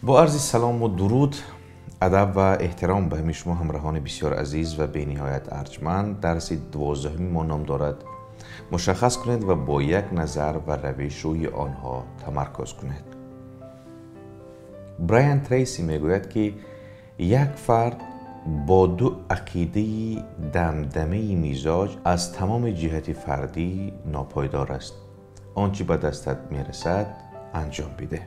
با عرض سلام و درود، ادب و احترام به همه شما همراهان بسیار عزیز و به نهایت ارجمند. درس 12 ما نام دارد مشخص کنید و با یک نظر و روش روی آنها تمرکز کنید. برایان تریسی میگوید که یک فرد با دو عقیده دمدمه مزاج از تمام جهت فردی ناپایدار است. آنچه به دستت میرسد انجام بده.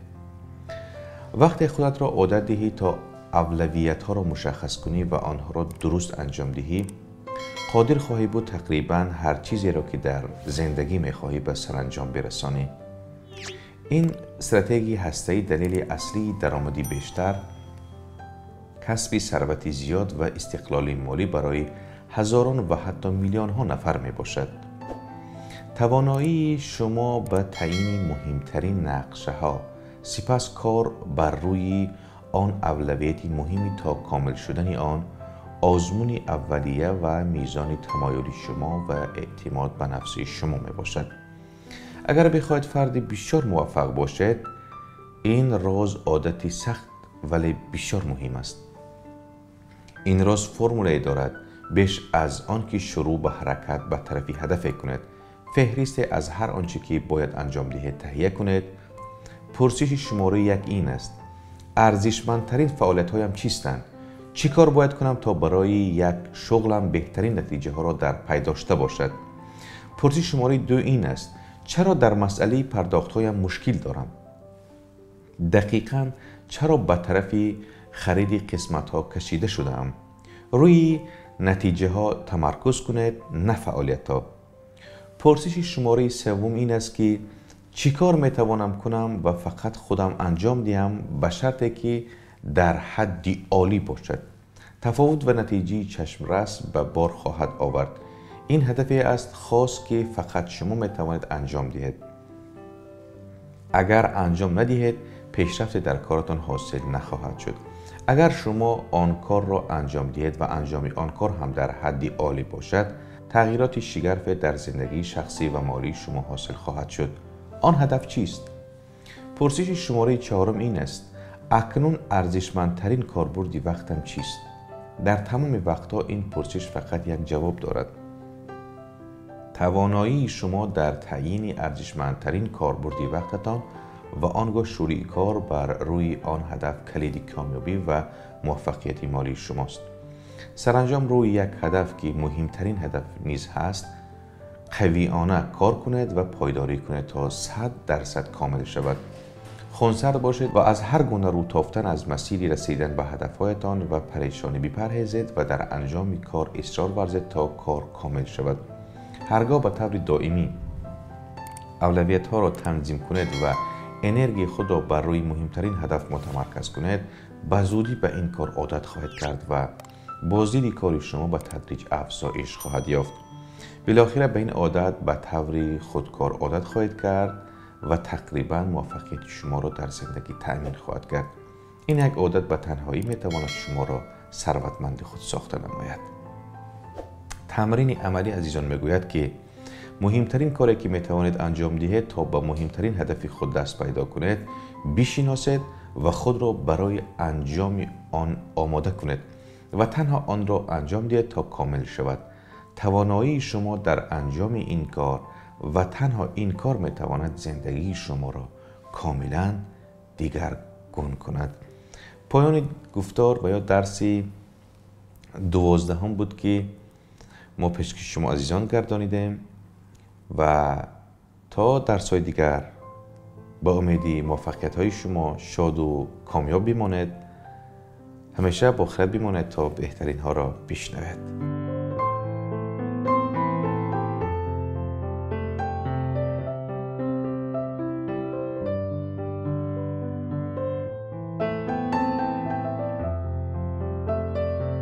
وقتی خودت را عادت دهی تا اولویت ها را مشخص کنی و آنها را درست انجام دهی، قادر خواهی بود تقریبا هر چیزی را که در زندگی میخواهی به سرانجام برسانی. این استراتژی هسته‌ای دلیل اصلی درآمدی بیشتر، کسب ثروت زیاد و استقلال مالی برای هزاران و حتی میلیون ها نفر می باشد. توانایی شما به تعیین مهمترین نقشه ها، سپس کار بر روی آن اولویت مهمی تا کامل شدن آن، آزمون اولیه و میزان تمایل شما و اعتماد به نفس شما می باشد. اگر بخواهید فرد بسیار موفق باشد، این راز عادتی سخت ولی بسیار مهم است. این راز فرموله دارد. بیش از آن که شروع به حرکت به طرف هدف کنید، فهرست از هر آنچه که باید انجام دهید تهیه کنید. پرسش شماره یک این است: ارزشمندترین فعالیت هایم چیستند؟ چی کار باید کنم تا برای یک شغلم بهترین نتیجه ها را در پی داشته باشد؟ پرسش شماره دو این است: چرا در مسئله پرداخت هایم مشکل دارم؟ دقیقاً چرا به طرف خرید قسمت ها کشیده شدم؟ روی نتیجه ها تمرکز کنید، نه فعالیت ها. پرسش شماره سوم این است که چی کار می توانم کنم و فقط خودم انجام دهم، به شرطی که در حد عالی باشد. تفاوت و نتیجه چشمرس به بار خواهد آورد. این هدفی است خاص که فقط شما می توانید انجام دهید. اگر انجام ندهید، پیشرفت در کارتان حاصل نخواهد شد. اگر شما آن کار را انجام دهید و انجام آن کار هم در حد عالی باشد، تغییرات شگرف در زندگی شخصی و مالی شما حاصل خواهد شد. آن هدف چیست؟ پرسش شماره چهارم این است: اکنون ارزشمندترین کاربرد وقتم چیست؟ در تمام وقتها این پرسش فقط یک جواب دارد. توانایی شما در تعیین ارزشمندترین کاربرد وقتتان و آنگاه شروع کار بر روی آن هدف کلید کامیابی و موفقیت مالی شماست. سرانجام روی یک هدف که مهمترین هدف نیز هست، قویانه کار کنید و پایداری کنید تا 100% کامل شود. خونسرد باشید و از هر گونه رو تافتن از مسیری رسیدن به هدفهایتان و پریشانی بپرهیزید و در انجام کار اصرار ورزید تا کار کامل شود. هرگاه به طور دائمی اولویت ها را تنظیم کنید و انرژی خود را بر روی مهمترین هدف متمرکز کنید، به زودی به این کار عادت خواهید کرد و بازدید کار شما به تدریج افزایش خواهد یافت. بالاخره به این عادت به طور خودکار عادت خواهید کرد و تقریبا موفقیت شما را در زندگی تأمین خواهد کرد. این یک عادت به تنهایی می تواند شما را ثروتمند خود ساخته نماید. تمرین عملی عزیزان میگوید که مهمترین کاری که می توانید انجام دهید تا به مهمترین هدف خود دست پیدا کنید، بشناسید و خود را برای انجام آن آماده کنید و تنها آن را انجام دهید تا کامل شود. توانایی شما در انجام این کار و تنها این کار می تواند زندگی شما را کاملا دیگرگون کند. پایان گفتار و یا درس 12 بود که ما پیشکش شما عزیزان گردانیدیم و تا درس‌های دیگر با امیدی موفقیت های شما شاد و کامیاب بمانید. همیشه با خیر بمانید تا بهترین ها را بشنوید.